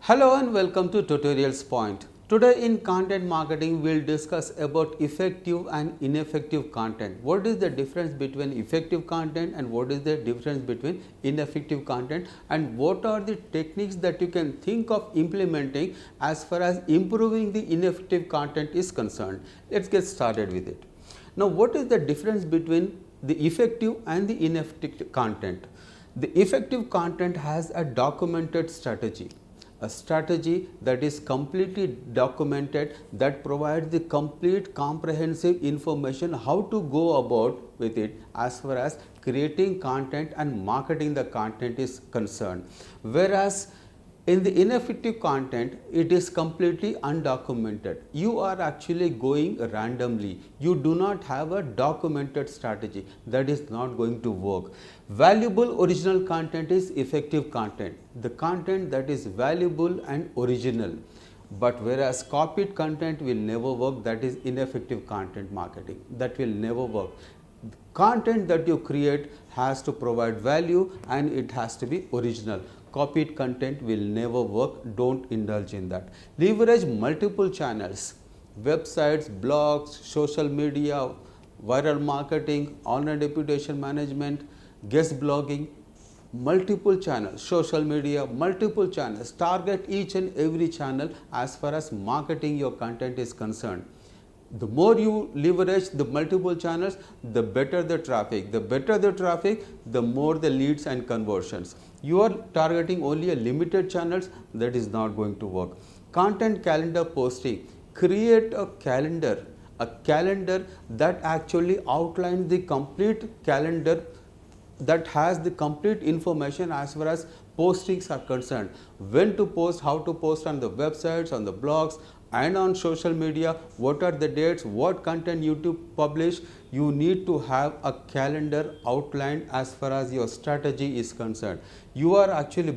Hello and welcome to Tutorialspoint. Today in content marketing we will discuss about effective and ineffective content. What is the difference between effective content and what is the difference between ineffective content, and what are the techniques that you can think of implementing as far as improving the ineffective content is concerned. Let's get started with it. Now, what is the difference between the effective and the ineffective content? The effective content has a documented strategy. A strategy that is completely documented, that provides the complete comprehensive information how to go about with it as far as creating content and marketing the content is concerned. Whereas in the ineffective content, it is completely undocumented. You are actually going randomly. You do not have a documented strategy. That is not going to work. Valuable original content is effective content. The content that is valuable and original. But whereas copied content will never work, that is ineffective content marketing. That will never work. Content that you create has to provide value and it has to be original. Copied content will never work. Don't indulge in that. Leverage multiple channels: websites, blogs, social media, viral marketing, online reputation management, guest blogging, multiple channels, social media, multiple channels. Target each and every channel as far as marketing your content is concerned. The more you leverage the multiple channels, the better the traffic. The better the traffic, the more the leads and conversions. You are targeting only a limited channels, that is not going to work. Content calendar posting. Create a calendar that actually outlines the complete calendar, that has the complete information as far as postings are concerned. When to post, how to post on the websites, on the blogs, and on social media, what are the dates, what content you to publish. You need to have a calendar outlined as far as your strategy is concerned. You are actually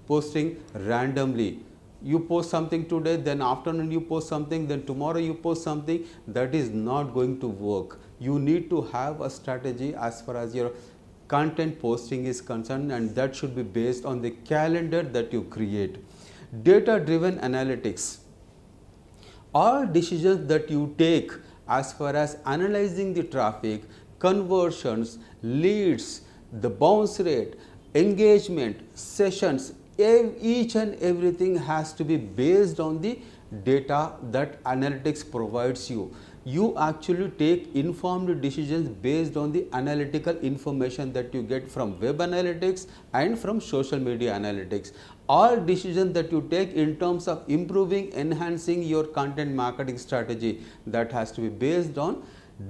posting randomly. You post something today, then afternoon you post something, then tomorrow you post something. That is not going to work. You need to have a strategy as far as your content posting is concerned, and that should be based on the calendar that you create. Data driven analytics. All decisions that you take as far as analyzing the traffic, conversions, leads, the bounce rate, engagement, sessions, each and everything has to be based on the data that analytics provides you. You actually take informed decisions based on the analytical information that you get from web analytics and from social media analytics. All decisions that you take in terms of improving, enhancing your content marketing strategy, that has to be based on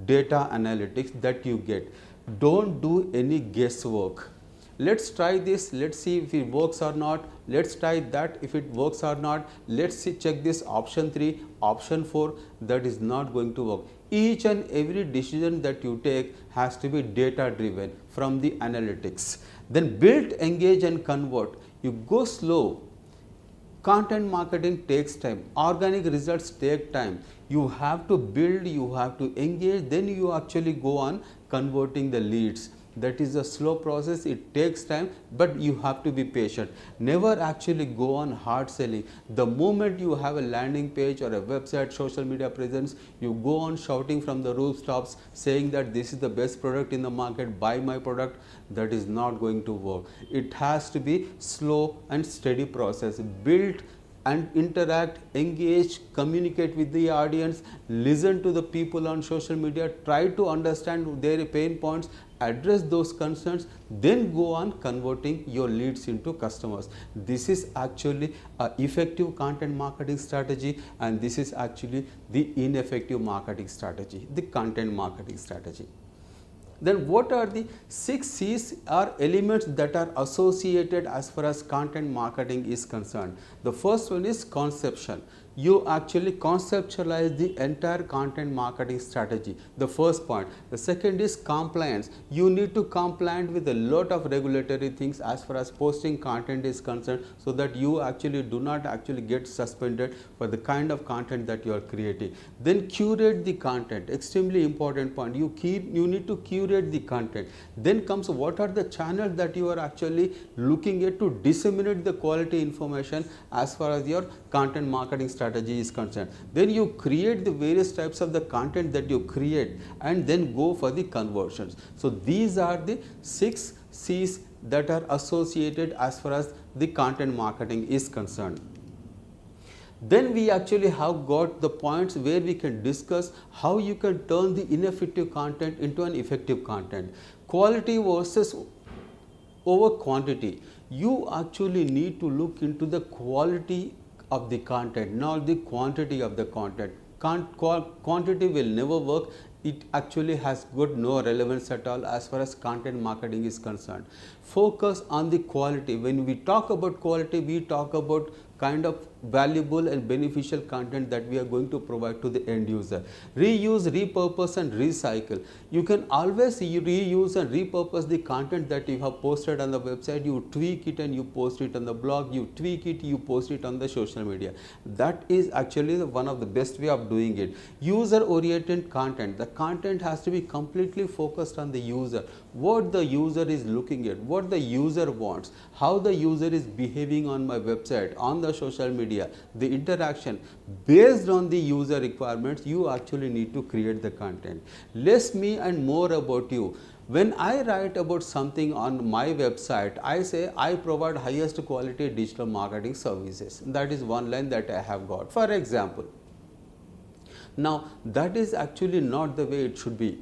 data analytics that you get. Don't do any guesswork. Let's try this, let's see if it works or not. Let's try that, if it works or not. Let's see, check this option 3, option 4. That is not going to work. Each and every decision that you take has to be data driven from the analytics. Then build, engage and convert. You go slow. Content marketing takes time. Organic results take time. You have to build, you have to engage, then you actually go on converting the leads. That is a slow process. It takes time, but you have to be patient. Never actually go on hard selling. The moment you have a landing page or a website, social media presence, you go on shouting from the rooftops saying that this is the best product in the market, buy my product. That is not going to work. It has to be slow and steady process. Build and interact, engage, communicate with the audience, listen to the people on social media, try to understand their pain points, address those concerns, then go on converting your leads into customers. This is actually an effective content marketing strategy, and this is actually the ineffective marketing strategy, the content marketing strategy. Then what are the 6 C's or elements that are associated as far as content marketing is concerned? The first one is conception. You actually conceptualize the entire content marketing strategy, the first point. The second is compliance. You need to comply with a lot of regulatory things as far as posting content is concerned, so that you actually do not actually get suspended for the kind of content that you are creating. Then curate the content, extremely important point. You need to curate curate the content. Then comes what are the channels that you are actually looking at to disseminate the quality information as far as your content marketing strategy is concerned. Then you create the various types of the content that you create and then go for the conversions. So these are the 6 C's that are associated as far as the content marketing is concerned. Then we actually have got the points where we can discuss how you can turn the ineffective content into an effective content. Quality versus over quantity. You actually need to look into the quality of the content, not the quantity of the content. Quantity will never work. It actually has got no relevance at all as far as content marketing is concerned. Focus on the quality. When we talk about quality, we talk about kind of valuable and beneficial content that we are going to provide to the end user. Reuse, repurpose and recycle. You can always reuse and repurpose the content that you have posted on the website. You tweak it and you post it on the blog. You tweak it, you post it on the social media. That is actually one of the best way of doing it. User oriented content. The content has to be completely focused on the user. What the user is looking at, what the user wants, how the user is behaving on my website, on the social media, the interaction. Based on the user requirements, you actually need to create the content. Less me and more about you. When I write about something on my website, I say I provide highest quality digital marketing services. That is one line that I have got. For example, now that is actually not the way it should be.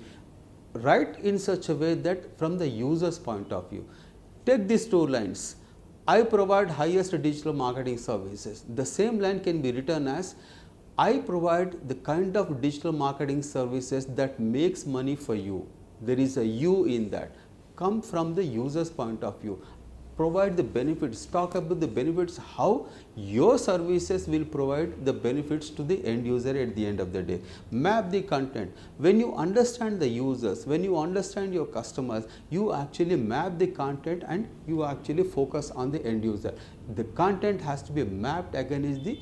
Write in such a way that from the user's point of view. Take these 2 lines. I provide highest digital marketing services. The same line can be written as I provide the kind of digital marketing services that makes money for you. There is a you in that. Come from the user's point of view. Provide the benefits, talk about the benefits, how your services will provide the benefits to the end user at the end of the day. Map the content. When you understand the users, when you understand your customers, you actually map the content and you actually focus on the end user. The content has to be mapped against the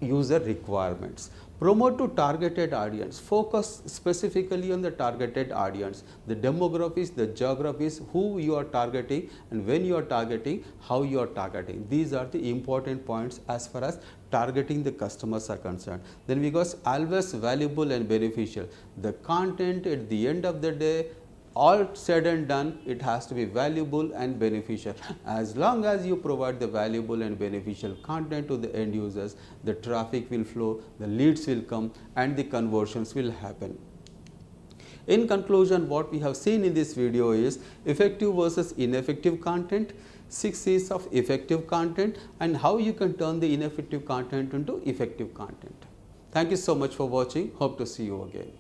user requirements. Promote to targeted audience. Focus specifically on the targeted audience, the demographics, the geographies, who you are targeting and when you are targeting, how you are targeting. These are the important points as far as targeting the customers are concerned. Then because always valuable and beneficial. The content at the end of the day, all said and done, it has to be valuable and beneficial. As long as you provide the valuable and beneficial content to the end users, the traffic will flow, the leads will come and the conversions will happen. In conclusion, what we have seen in this video is effective versus ineffective content, 6 C's of effective content and how you can turn the ineffective content into effective content. Thank you so much for watching. Hope to see you again.